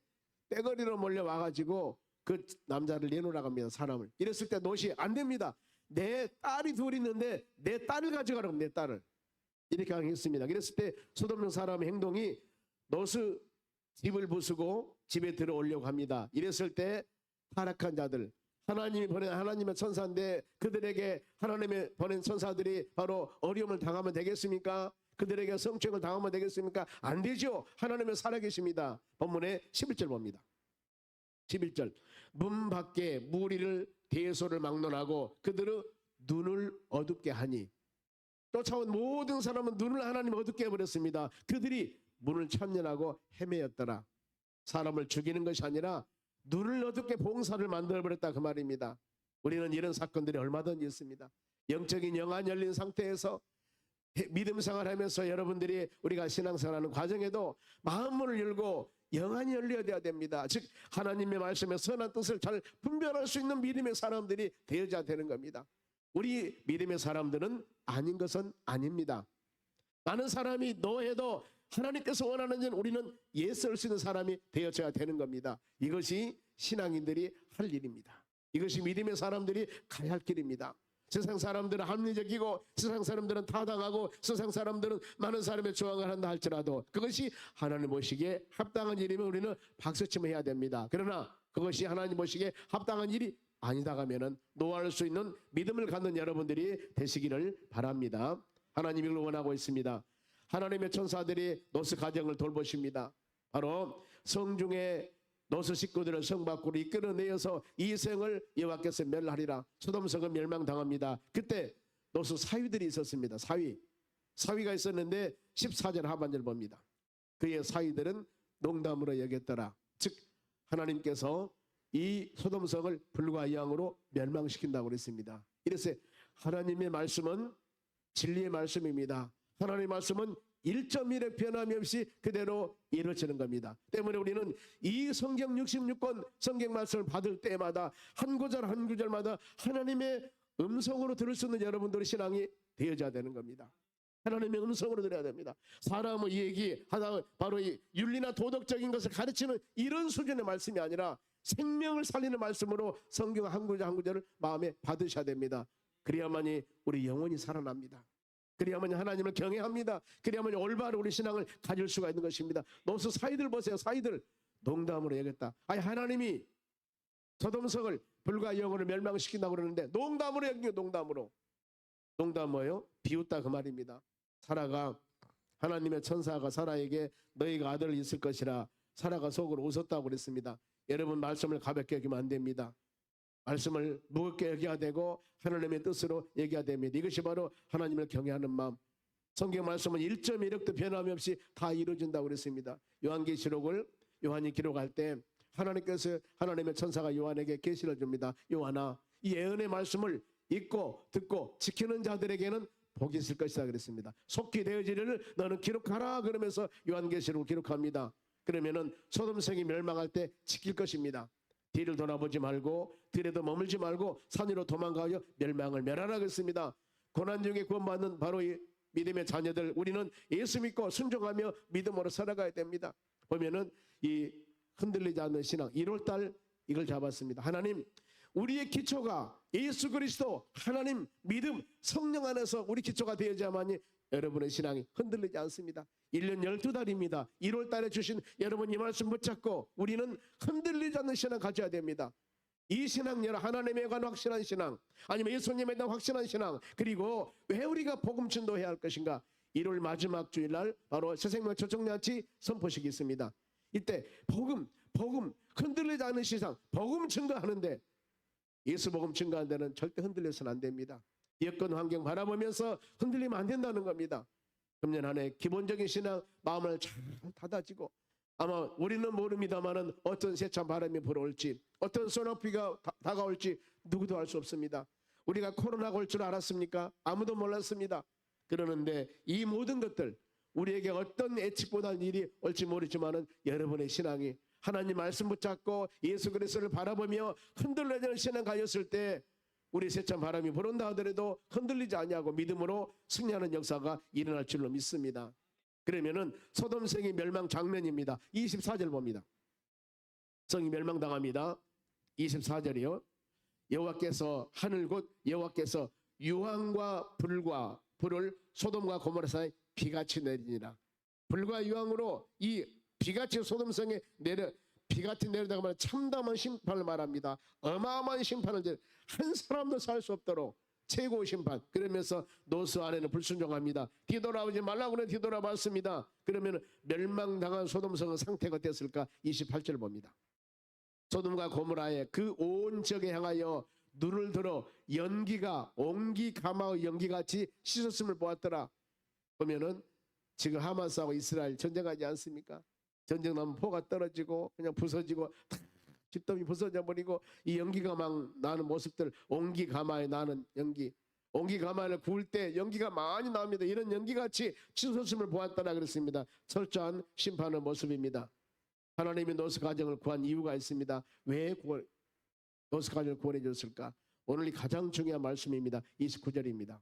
떼거리로 몰려와가지고 그 남자를 내놓으라고 합니다. 사람을. 이랬을 때 롯이 안 됩니다. 내 딸이 둘 있는데 내 딸을 가져가라고 내 딸을. 이렇게 강했습니다. 그랬을 때 소돔성 사람의 행동이 롯의 집을 부수고 집에 들어오려고 합니다. 이랬을 때 타락한 자들 하나님이 보낸 하나님의 천사인데 그들에게 하나님의 보낸 천사들이 바로 어려움을 당하면 되겠습니까? 그들에게 성추행을 당하면 되겠습니까? 안 되죠. 하나님은 살아계십니다. 본문의 11절 봅니다. 11절 문 밖에 무리를 대소를 막론하고 그들의 눈을 어둡게 하니 쫓아온 모든 사람은 눈을 하나님 어둡게 해버렸습니다. 그들이 문을 참견하고 헤매었더라. 사람을 죽이는 것이 아니라 눈을 어둡게 봉사를 만들어버렸다 그 말입니다. 우리는 이런 사건들이 얼마든지 있습니다. 영적인 영안 열린 상태에서 믿음 생활하면서 여러분들이 우리가 신앙생활하는 과정에도 마음문을 열고 영안이 열려야 됩니다. 즉 하나님의 말씀의 선한 뜻을 잘 분별할 수 있는 믿음의 사람들이 되어야 되는 겁니다. 우리 믿음의 사람들은 아닌 것은 아닙니다. 많은 사람이 노해도 하나님께서 원하는 일 우리는 예스할 수 있는 사람이 되어져야 되는 겁니다. 이것이 신앙인들이 할 일입니다. 이것이 믿음의 사람들이 가야 할 길입니다. 세상 사람들은 합리적이고 세상 사람들은 타당하고 세상 사람들은 많은 사람의 조항을 한다 할지라도 그것이 하나님 보시기에 합당한 일이면 우리는 박수치면 해야 됩니다. 그러나 그것이 하나님 보시기에 합당한 일이 아니다 하면은 노할 수 있는 믿음을 갖는 여러분들이 되시기를 바랍니다. 하나님이 그걸 원하고 있습니다. 하나님의 천사들이 롯의 가정을 돌보십니다. 바로 성중에 롯의 식구들을 성 밖으로 이끌어내어서 이 생을 여호와께서 멸하리라. 소돔성은 멸망당합니다. 그때 롯의 사위들이 있었습니다. 사위가 있었는데 14절 하반절 봅니다. 그의 사위들은 농담으로 여겼더라. 즉 하나님께서 이 소돔성을 불과 이양으로 멸망시킨다고 그랬습니다. 이래서 하나님의 말씀은 진리의 말씀입니다. 하나님의 말씀은 1.1의 변함이 없이 그대로 이루어지는 겁니다. 때문에 우리는 이 성경 66권 성경 말씀을 받을 때마다 한 구절 한 구절마다 하나님의 음성으로 들을 수 있는 여러분들의 신앙이 되어져야 되는 겁니다. 하나님의 음성으로 들어야 됩니다. 사람을 얘기하다 바로 이 윤리나 도덕적인 것을 가르치는 이런 수준의 말씀이 아니라 생명을 살리는 말씀으로 성경 한 구절 한 구절을 마음에 받으셔야 됩니다. 그래야만이 우리 영혼이 살아납니다. 그래야만 하나님을 경외합니다. 그래야만 올바른 우리 신앙을 가질 수가 있는 것입니다. 롯의 사위들 보세요. 사위들 농담으로 여겼다. 아니 하나님이 소돔성을 불과 영혼을 멸망시킨다고 그러는데 농담으로 여기요. 농담 뭐요? 비웃다 그 말입니다. 사라가 하나님의 천사가 사라에게 너희가 아들이 있을 것이라 사라가 속으로 웃었다고 그랬습니다. 여러분 말씀을 가볍게 여기면 안 됩니다. 말씀을 무겁게 여겨야 되고 하나님의 뜻으로 얘기해야 됩니다. 이것이 바로 하나님을 경외하는 마음. 성경 말씀은 1.1억도 변함이 없이 다 이루어진다고 그랬습니다. 요한계시록을 요한이 기록할 때 하나님께서 하나님의 천사가 요한에게 계시를 줍니다. 요한아, 이 예언의 말씀을 읽고 듣고 지키는 자들에게는 복이 있을 것이다 그랬습니다. 속히 되어지리를 너는 기록하라 그러면서 요한계시록을 기록합니다. 그러면은 소돔성이 멸망할 때 지킬 것입니다. 뒤를 돌아보지 말고 들에도 머물지 말고 산 위로 도망가여 멸망을 멸하라 그랬습니다. 고난 중에 구원받는 바로 이 믿음의 자녀들, 우리는 예수 믿고 순종하며 믿음으로 살아가야 됩니다. 보면은 이 흔들리지 않는 신앙 1월달 이걸 잡았습니다. 하나님, 우리의 기초가 예수 그리스도, 하나님, 믿음, 성령 안에서 우리 기초가 되어야만이 여러분의 신앙이 흔들리지 않습니다. 1년 12달입니다. 1월달에 주신 여러분 이 말씀 붙잡고 우리는 흔들리지 않는 신앙 가져야 됩니다. 이 신앙, 하나님에 관한 확실한 신앙, 아니면 예수님에 대한 확실한 신앙, 그리고 왜 우리가 복음 전도해야 할 것인가. 1월 마지막 주일날 바로 새생명 초청잔치 선포식이 있습니다. 이때 복음 흔들리지 않는 신앙, 복음 증거하는데 예수 복음 증거하는 데는 절대 흔들려서는 안 됩니다. 여건 환경 바라보면서 흔들리면 안 된다는 겁니다. 금년 한 해 기본적인 신앙 마음을 잘 닫아지고, 아마 우리는 모릅니다만은 어떤 세찬 바람이 불어올지, 어떤 소나비가 다가올지 누구도 알 수 없습니다. 우리가 코로나가 올 줄 알았습니까? 아무도 몰랐습니다. 그러는데 이 모든 것들, 우리에게 어떤 예측보다는 일이 올지 모르지만은 여러분의 신앙이 하나님 말씀 붙잡고 예수 그리스도를 바라보며 흔들려지는 신앙 가졌을 때 우리 세찬 바람이 불어온다 하더라도 흔들리지 아니하고 믿음으로 승리하는 역사가 일어날 줄로 믿습니다. 그러면은 소돔성이 멸망 장면입니다. 24절 봅니다. 성이 멸망당합니다. 24절이요. 여호와께서 하늘 곧 여호와께서 유황과 불을 소돔과 고모라 사이에 비같이 내리니라. 불과 유황으로 이 비같이 소돔성에 비같이 내려다가 말하면 참담한 심판을 말합니다. 어마어마한 심판을, 한 사람도 살 수 없도록 최고 심판. 그러면서 노스 안에는 불순종합니다. 뒤돌아오지 말라고 하는 뒤돌아봤습니다. 그러면 멸망당한 소돔성의 상태가 어땠을까? 28절 봅니다. 소돔과 고모라의 그 온 지역에 향하여 눈을 들어 연기가 옹기 가마의 연기같이 씻었음을 보았더라. 보면은 지금 하마스하고 이스라엘 전쟁하지 않습니까? 전쟁 나면 포가 떨어지고 그냥 부서지고 집덤이 부서져 버리고 이 연기가 막 나는 모습들, 옹기 가마에 나는 연기, 옹기 가마를 구울 때 연기가 많이 나옵니다. 이런 연기같이 씻었음을 보았더라 그랬습니다. 철저한 심판의 모습입니다. 하나님이 노스 가정을 구한 이유가 있습니다. 왜 노스 가정을 구원해 줬을까? 오늘 이 가장 중요한 말씀입니다. 29절입니다.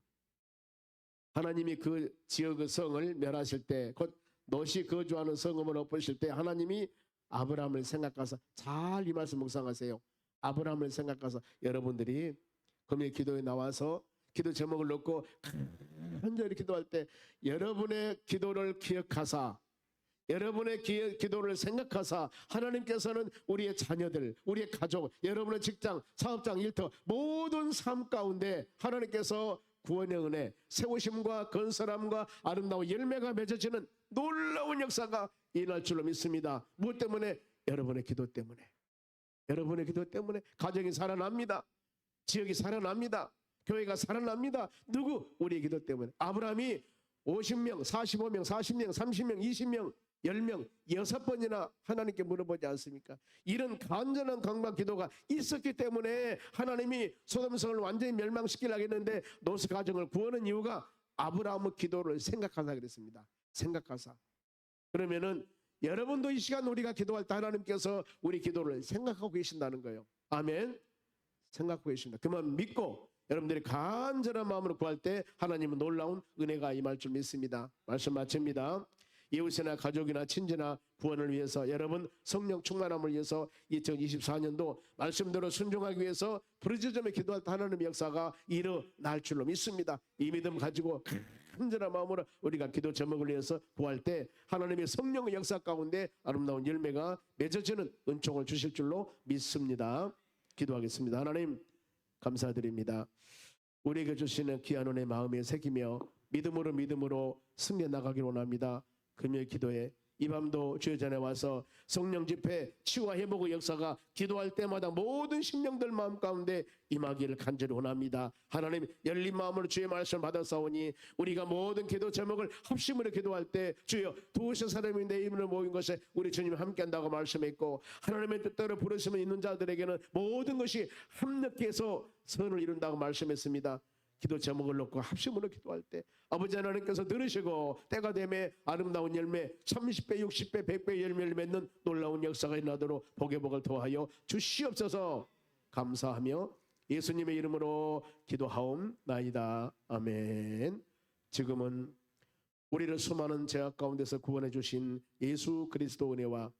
하나님이 그 지역의 성을 멸하실 때, 곧 롯이 거주하는 성읍을 엎으실 때 하나님이 아브라함을 생각하사, 잘 이 말씀 묵상하세요. 아브라함을 생각하사 여러분들이 금일 기도에 나와서 기도 제목을 놓고 간절히 기도할 때 여러분의 기도를 기억하사, 여러분의 기도를 생각하사 하나님께서는 우리의 자녀들, 우리의 가족, 여러분의 직장, 사업장, 일터 모든 삶 가운데 하나님께서 구원의 은혜, 세우심과 건설함과 아름다운 열매가 맺어지는 놀라운 역사가 일어날 줄로 믿습니다. 무엇 때문에? 여러분의 기도 때문에. 여러분의 기도 때문에 가정이 살아납니다. 지역이 살아납니다. 교회가 살아납니다. 누구? 우리의 기도 때문에. 아브라함이 50명, 45명, 40명, 30명, 20명, 10명, 6번이나 하나님께 물어보지 않습니까? 이런 간절한 강박 기도가 있었기 때문에 하나님이 소돔성을 완전히 멸망시키려고 했는데 노스 가정을 구하는 이유가 아브라함의 기도를 생각하사 그랬습니다. 생각하사. 그러면은 여러분도 이 시간 우리가 기도할 때 하나님께서 우리 기도를 생각하고 계신다는 거예요. 아멘. 생각하고 계십니다. 그만 믿고 여러분들이 간절한 마음으로 구할 때 하나님은 놀라운 은혜가 임할 줄 믿습니다. 말씀 마칩니다. 이웃이나 가족이나 친지나 구원을 위해서, 여러분 성령 충만함을 위해서 2024년도 말씀대로 순종하기 위해서 부르짖으며 기도할 때 하나님의 역사가 일어날 줄로 믿습니다. 이 믿음 가지고 간절한 마음으로 우리가 기도 제목을 위해서 구할 때 하나님의 성령의 역사 가운데 아름다운 열매가 맺어지는 은총을 주실 줄로 믿습니다. 기도하겠습니다. 하나님 감사드립니다. 우리에게 주시는 귀한 은혜 마음에 새기며 믿음으로 승리해 나가기를 원합니다. 금요일 기도에 이 밤도 주의 전에 와서 성령 집회 치유와 회복의 역사가 기도할 때마다 모든 심령들 마음 가운데 임하기를 간절히 원합니다. 하나님 열린 마음으로 주의 말씀을 받아사오니 우리가 모든 기도 제목을 합심으로 기도할 때 주여 두세 사람이 내 이름으로 모인 것에 우리 주님 함께한다고 말씀했고 하나님의 뜻대로 부르심을 있는 자들에게는 모든 것이 합력해서 선을 이룬다고 말씀했습니다. 기도 제목을 놓고 합심으로 기도할 때 아버지 하나님께서 들으시고 때가 되매 아름다운 열매 30배 60배 100배 열매를 맺는 놀라운 역사가 일어나도록 복의 복을 더하여 주시옵소서. 감사하며 예수님의 이름으로 기도하옵나이다. 아멘. 지금은 우리를 수많은 죄악 가운데서 구원해 주신 예수 그리스도 은혜와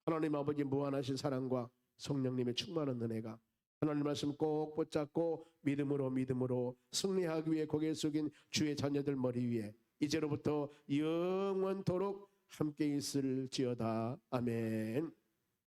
하나님 아버지 무한하신 사랑과 성령님의 충만한 은혜가 하나님 말씀 꼭 붙잡고 믿음으로 승리하기 위해 고개 숙인 주의 자녀들 머리 위에 이제로부터 영원토록 함께 있을지어다. 아멘.